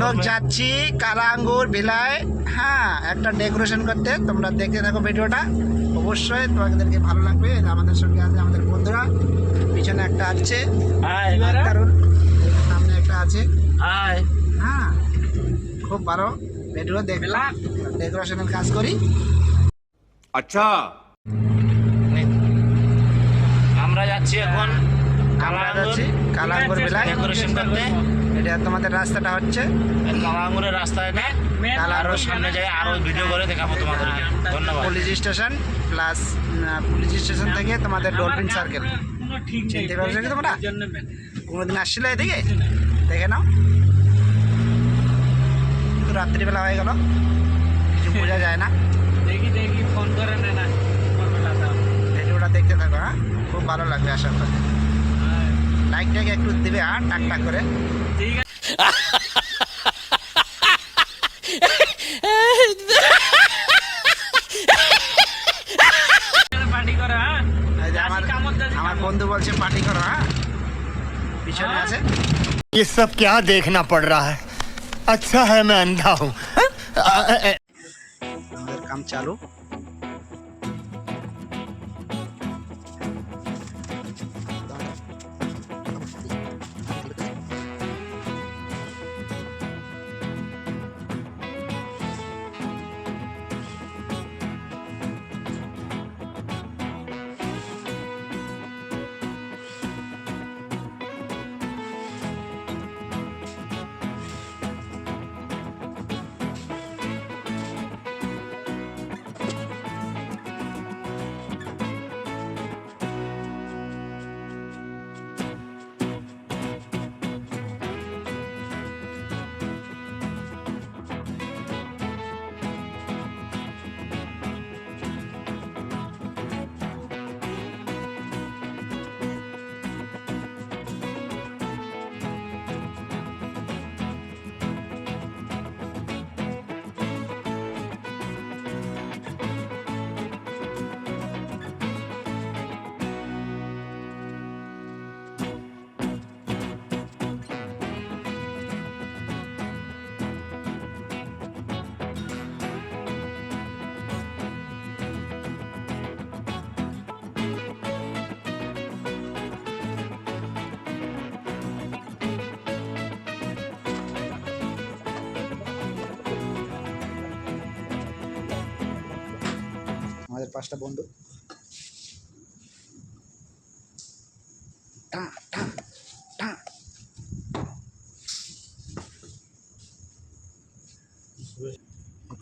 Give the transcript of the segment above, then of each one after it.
লোক যাচ্ছি কালা আঙ্গুর ভিলায়, হ্যাঁ, একটা ডেকোরেশন করতে। তোমরা দেখতে থাকো ভিডিওটা, অবশ্যই তোমাদেরকে ভালো লাগবে। আমাদের সঙ্গে আছে আমাদের বন্ধুরা, পিছনে একটা আছে, সামনে একটা আছে, হ্যাঁ, খুব ভালো ভিডিও দেখলাম, ডেকোরেশনের কাজ করি। আচ্ছা, আমরা যাচ্ছি এখন কালা আঙ্গুর ভিলায় ডেকোরেশন করতে। এটা তোমাদের রাস্তাটা হচ্ছে কালা আঙ্গুরের রাস্তায় না, আরো সামনে যাই, আরো ভিডিও করে দেখাবো তোমাদেরকে। ধন্যবাদ। Police station plus police station থেকে তোমাদের ডলফিন সার্কেল, চিনতে পারছো কি তোমরা? কোনোদিন আসছিলে এদিকে? দেখে নাও, তো রাত্রিবেলা হয়ে গেল, কিছু বোঝা যায় না। দেখি ফোন করে না ভিডিওটা দেখতে থাকো, হ্যাঁ, খুব ভালো লাগবে আশা করি। লাইকটাকে একটু দিবে, হ্যাঁ, টাক টাক করে। ঠিক আছে, পার্টি করো। হ্যাঁ, এই যে আমার বন্ধু বলছে পার্টি করো, হ্যাঁ, পিছনে আছে। ये सब क्या देखना पड़ रहा है? अच्छा है मैं अंधा हूँ। আমাদের কাম চালু। আমাদের 5টা বন্ধু,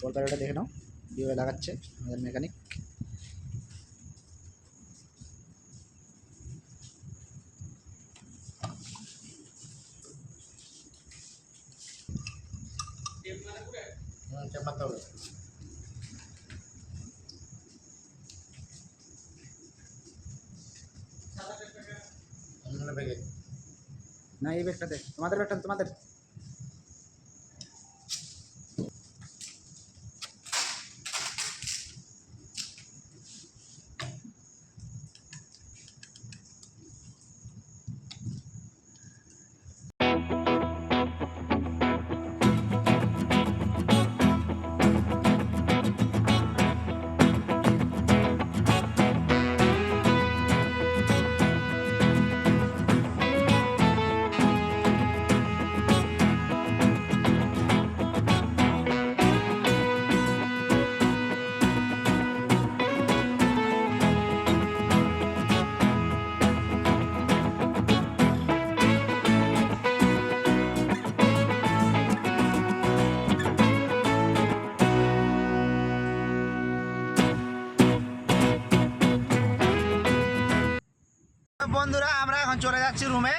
পর্দাটা দেখে নাও, ভিডিও লাগাচ্ছে আমাদের মেকানিক। না, এই ব্যাগটা দেখ, তোমাদের ব্যাগটা, তোমাদের। বন্ধুরা, আমরা এখন চলে যাচ্ছি রুমে,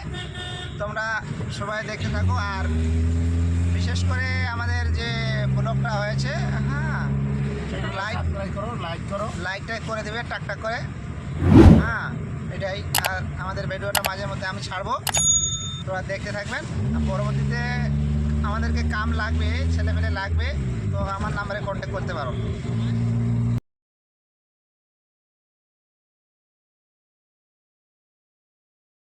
তোমরা সবাই দেখতে থাকো। আর বিশেষ করে আমাদের যে ব্লগটা হয়েছে, হ্যাঁ, লাইকটা করে দেবে টাক টাক করে, হ্যাঁ, এটাই। আর আমাদের ভিডিওটা মাঝে মধ্যে আমি ছাড়বো, তোমরা দেখতে থাকবেন। পরবর্তীতে আমাদেরকে কাম লাগবে, ছেলেমেলে লাগবে, তো আমার নাম্বারে কন্ট্যাক্ট করতে পারো।